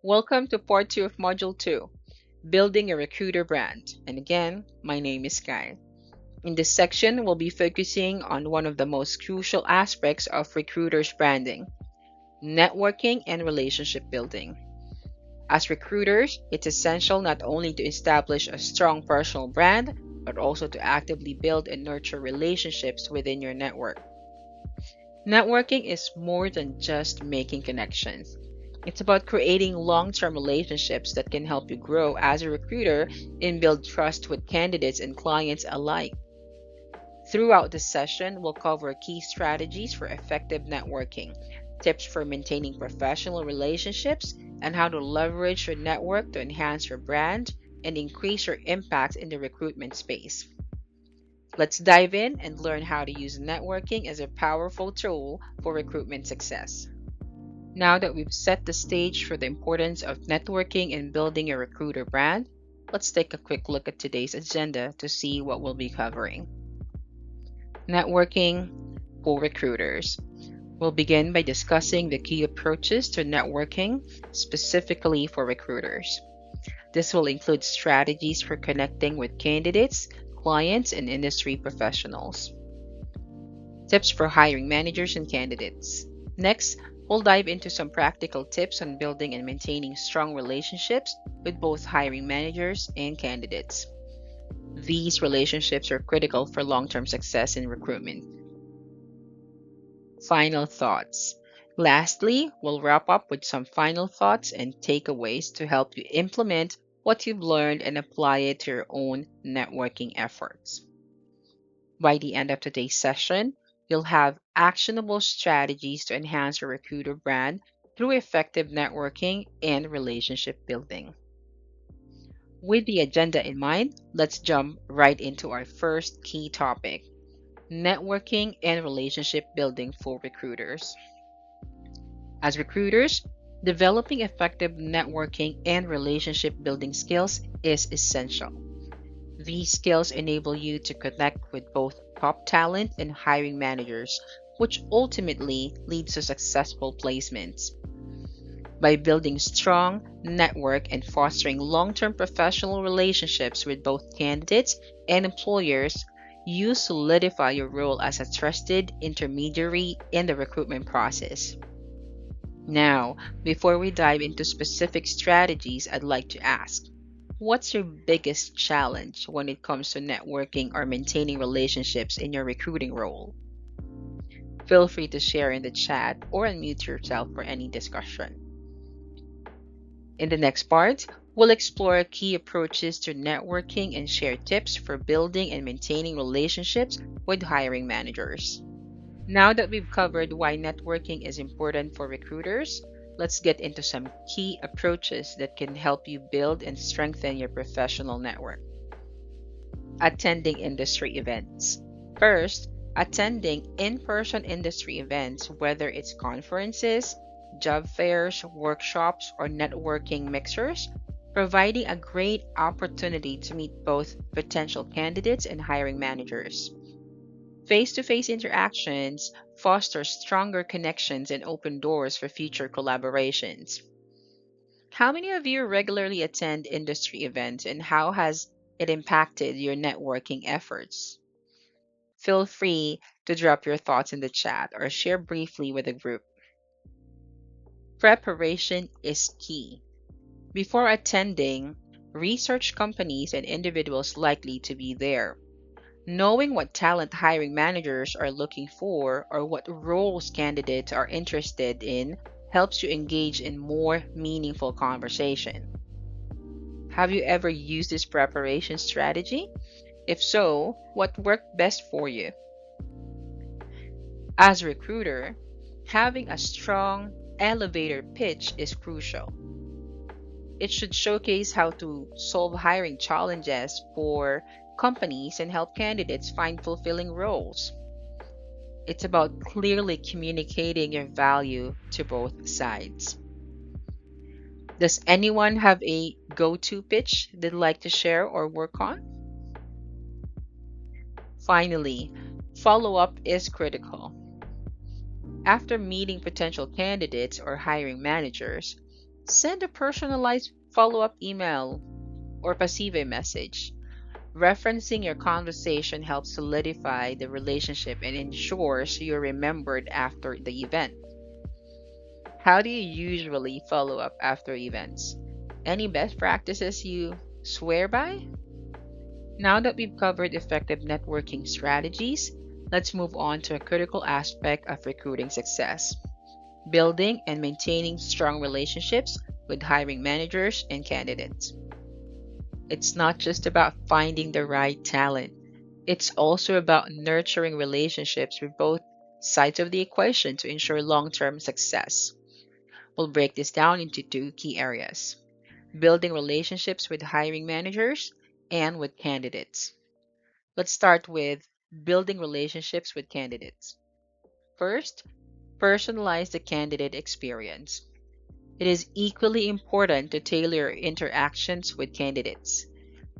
Welcome to part 2 of Module 2, Building a Recruiter Brand. And again, my name is Sky. In this section, we'll be focusing on one of the most crucial aspects of recruiters' branding, networking and relationship building. As recruiters, it's essential not only to establish a strong personal brand, but also to actively build and nurture relationships within your network. Networking is more than just making connections. It's about creating long-term relationships that can help you grow as a recruiter and build trust with candidates and clients alike. Throughout this session, we'll cover key strategies for effective networking, tips for maintaining professional relationships, and how to leverage your network to enhance your brand and increase your impact in the recruitment space. Let's dive in and learn how to use networking as a powerful tool for recruitment success. Now that we've set the stage for the importance of networking and building a recruiter brand, let's take a quick look at today's agenda to see what we'll be covering. Networking for recruiters. We'll begin by discussing the key approaches to networking specifically for recruiters. This will include strategies for connecting with candidates, clients, and industry professionals. Tips for hiring managers and candidates. Next, we'll dive into some practical tips on building and maintaining strong relationships with both hiring managers and candidates. These relationships are critical for long-term success in recruitment. Final thoughts. Lastly, we'll wrap up with some final thoughts and takeaways to help you implement what you've learned and apply it to your own networking efforts. By the end of today's session, you'll have actionable strategies to enhance your recruiter brand through effective networking and relationship building. With the agenda in mind, let's jump right into our first key topic, networking and relationship building for recruiters. As recruiters, developing effective networking and relationship building skills is essential. These skills enable you to connect with both top talent and hiring managers, which ultimately leads to successful placements. By building strong network and fostering long-term professional relationships with both candidates and employers, you solidify your role as a trusted intermediary in the recruitment process. Now, before we dive into specific strategies, I'd like to ask, what's your biggest challenge when it comes to networking or maintaining relationships in your recruiting role? Feel free to share in the chat or unmute yourself for any discussion. In the next part, we'll explore key approaches to networking and share tips for building and maintaining relationships with hiring managers. Now that we've covered why networking is important for recruiters, let's get into some key approaches that can help you build and strengthen your professional network. Attending industry events. First, attending in-person industry events, whether it's conferences, job fairs, workshops, or networking mixers, providing a great opportunity to meet both potential candidates and hiring managers. Face-to-face interactions foster stronger connections and open doors for future collaborations. How many of you regularly attend industry events and how has it impacted your networking efforts? Feel free to drop your thoughts in the chat or share briefly with the group. Preparation is key. Before attending, research companies and individuals likely to be there. Knowing what talent hiring managers are looking for or what roles candidates are interested in helps you engage in more meaningful conversation. Have you ever used this preparation strategy? If so, what worked best for you? As a recruiter, having a strong elevator pitch is crucial. It should showcase how to solve hiring challenges for companies and help candidates find fulfilling roles. It's about clearly communicating your value to both sides. Does anyone have a go-to pitch they'd like to share or work on? Finally, follow-up is critical. After meeting potential candidates or hiring managers, Send a personalized follow-up email or passive message. Referencing your conversation helps solidify the relationship and ensures you're remembered after the event. How do you usually follow up after events? Any best practices you swear by? Now that we've covered effective networking strategies, let's move on to a critical aspect of recruiting success: building and maintaining strong relationships with hiring managers and candidates. It's not just about finding the right talent, it's also about nurturing relationships with both sides of the equation to ensure long term success. We'll break this down into two key areas: building relationships with hiring managers and with candidates. Let's start with building relationships with candidates. First, personalize the candidate experience. It is equally important to tailor interactions with candidates.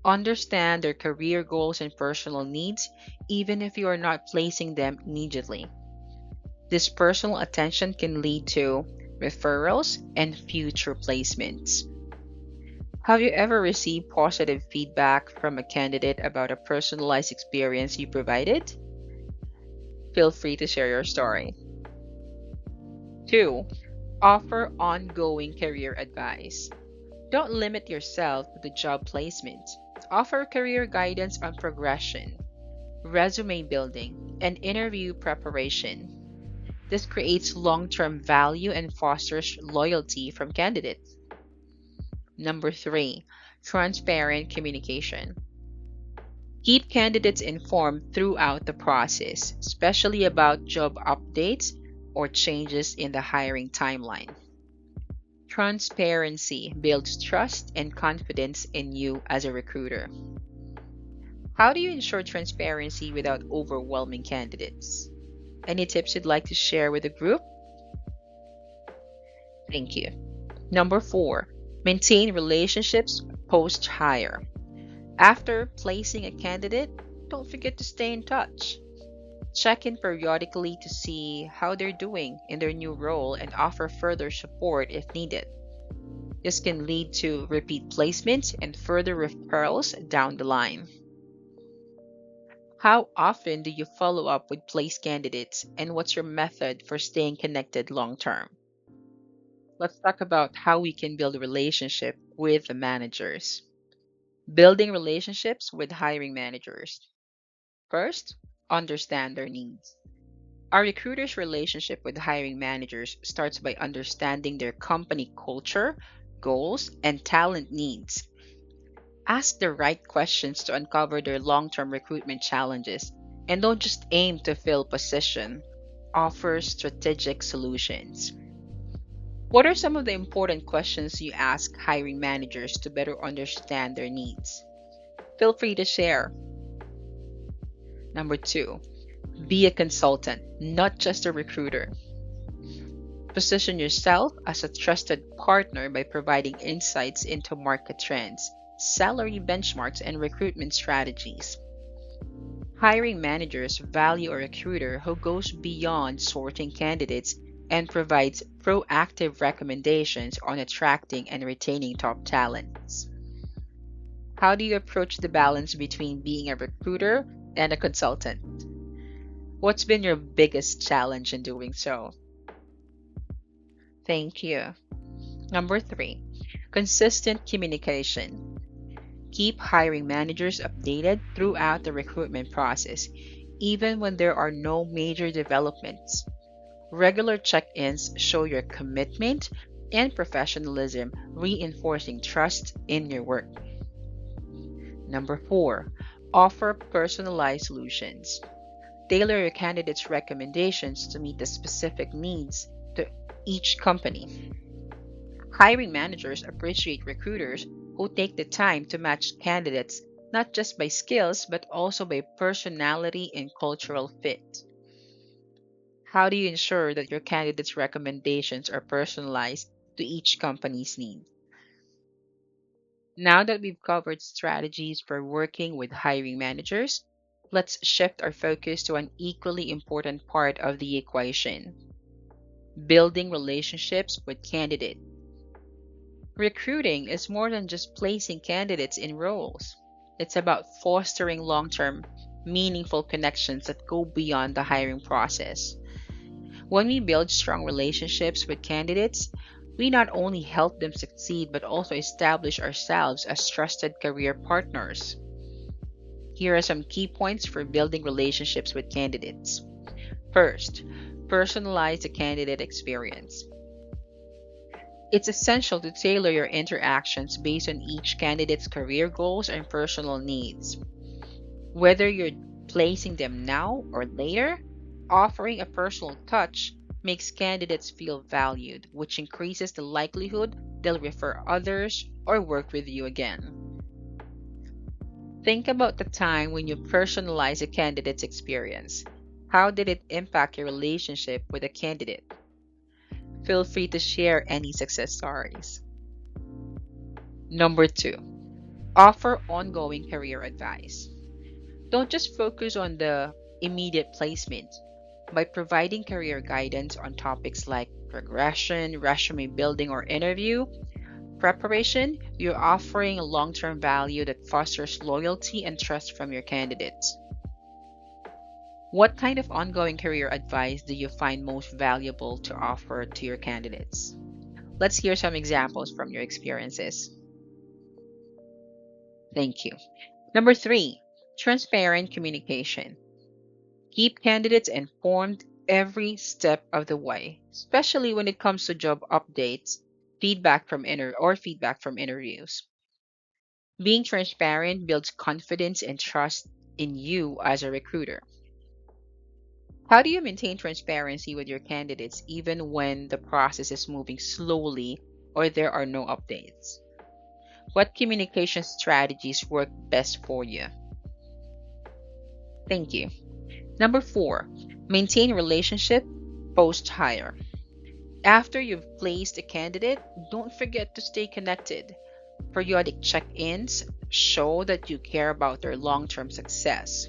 Understand their career goals and personal needs, even if you are not placing them immediately. This personal attention can lead to referrals and future placements. Have you ever received positive feedback from a candidate about a personalized experience you provided? Feel free to share your story. 2. Offer ongoing career advice. Don't limit yourself to the job placement. Offer career guidance on progression, resume building, and interview preparation. This creates long term value and fosters loyalty from candidates. Number 3, transparent communication. Keep candidates informed throughout the process, especially about job updates or changes in the hiring timeline. Transparency builds trust and confidence in you as a recruiter. How do you ensure transparency without overwhelming candidates? Any tips you'd like to share with the group? Thank you. Number 4, maintain relationships post hire. After placing a candidate, don't forget to stay in touch. Check in periodically to see how they're doing in their new role and offer further support if needed. This can lead to repeat placements and further referrals down the line. How often do you follow up with placed candidates, and what's your method for staying connected long term? Let's talk about how we can build a relationship with the managers. Building relationships with hiring managers. First, understand their needs. Our recruiter's relationship with hiring managers starts by understanding their company culture, goals, and talent needs. Ask the right questions to uncover their long term recruitment challenges, and don't just aim to fill position. Offer strategic solutions. What are some of the important questions you ask hiring managers to better understand their needs? Feel free to share. Number 2, be a consultant, not just a recruiter. Position yourself as a trusted partner by providing insights into market trends, salary benchmarks, and recruitment strategies. Hiring managers value a recruiter who goes beyond sorting candidates and provides proactive recommendations on attracting and retaining top talents. How do you approach the balance between being a recruiter and a consultant? What's been your biggest challenge in doing so? Thank you. Number 3, consistent communication. Keep hiring managers updated throughout the recruitment process, even when there are no major developments. Regular check ins show your commitment and professionalism, reinforcing trust in your work. Number 4, offer personalized solutions. Tailor your candidates' recommendations to meet the specific needs to each company. Hiring managers appreciate recruiters who take the time to match candidates not just by skills but also by personality and cultural fit. How do you ensure that your candidates' recommendations are personalized to each company's needs? Now that we've covered strategies for working with hiring managers, let's shift our focus to an equally important part of the equation: building relationships with candidates. Recruiting is more than just placing candidates in roles. It's about fostering long term, meaningful connections that go beyond the hiring process. When we build strong relationships with candidates, we not only help them succeed but also establish ourselves as trusted career partners. Here are some key points for building relationships with candidates. First, personalize the candidate experience. It's essential to tailor your interactions based on each candidate's career goals and personal needs. Whether you're placing them now or later, offering a personal touch makes candidates feel valued, which increases the likelihood they'll refer others or work with you again. Think about the time when you personalized a candidate's experience. How did it impact your relationship with a candidate? Feel free to share any success stories. Number two, offer ongoing career advice. Don't just focus on the immediate placement. By providing career guidance on topics like progression, resume building, or interview preparation, you're offering a long term value that fosters loyalty and trust from your candidates. What kind of ongoing career advice do you find most valuable to offer to your candidates? Let's hear some examples from your experiences. Thank you. Number three, transparent communication. Keep candidates informed every step of the way, especially when it comes to job updates, feedback from interviews. Being transparent builds confidence and trust in you as a recruiter. How do you maintain transparency with your candidates even when the process is moving slowly or there are no updates? What communication strategies work best for you? Thank you. Number four, maintain relationship post hire. After you've placed a candidate, don't forget to stay connected. Periodic check ins show that you care about their long term success.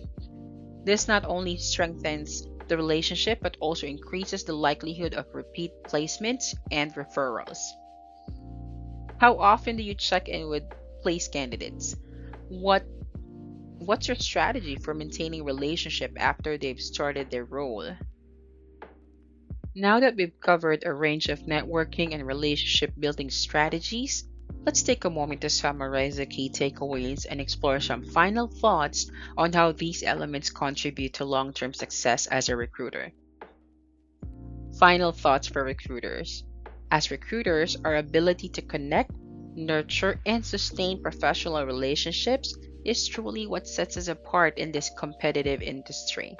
This not only strengthens the relationship but also increases the likelihood of repeat placements and referrals. How often do you check in with place candidates? What what's your strategy for maintaining relationship after they've started their role? Now that we've covered a range of networking and relationship building strategies, let's take a moment to summarize the key takeaways and explore some final thoughts on how these elements contribute to long term success as a recruiter. Final thoughts for recruiters. As recruiters, our ability to connect, nurture, and sustain professional relationships is truly what sets us apart in this competitive industry.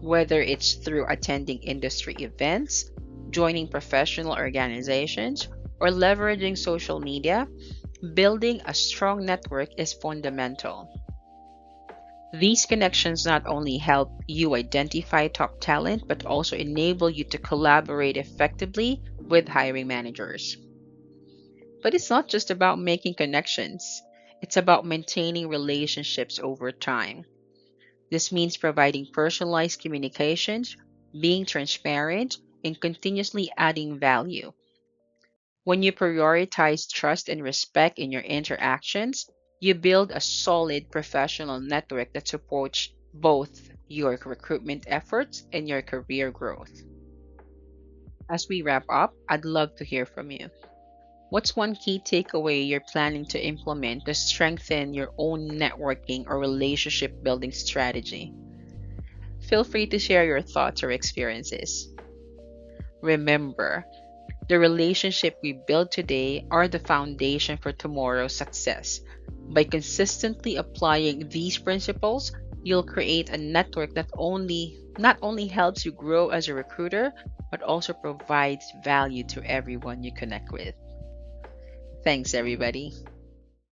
Whether it's through attending industry events, joining professional organizations, or leveraging social media, building a strong network is fundamental. These connections not only help you identify top talent, but also enable you to collaborate effectively with hiring managers. But it's not just about making connections, it's about maintaining relationships over time. This means providing personalized communications, being transparent, and continuously adding value. When you prioritize trust and respect in your interactions, you build a solid professional network that supports both your recruitment efforts and your career growth. As we wrap up, I'd love to hear from you. What's one key takeaway you're planning to implement to strengthen your own networking or relationship building strategy? Feel free to share your thoughts or experiences. Remember, the relationship we build today are the foundation for tomorrow's success. By consistently applying these principles, you'll create a network that not only helps you grow as a recruiter, but also provides value to everyone you connect with. Thanks, everybody.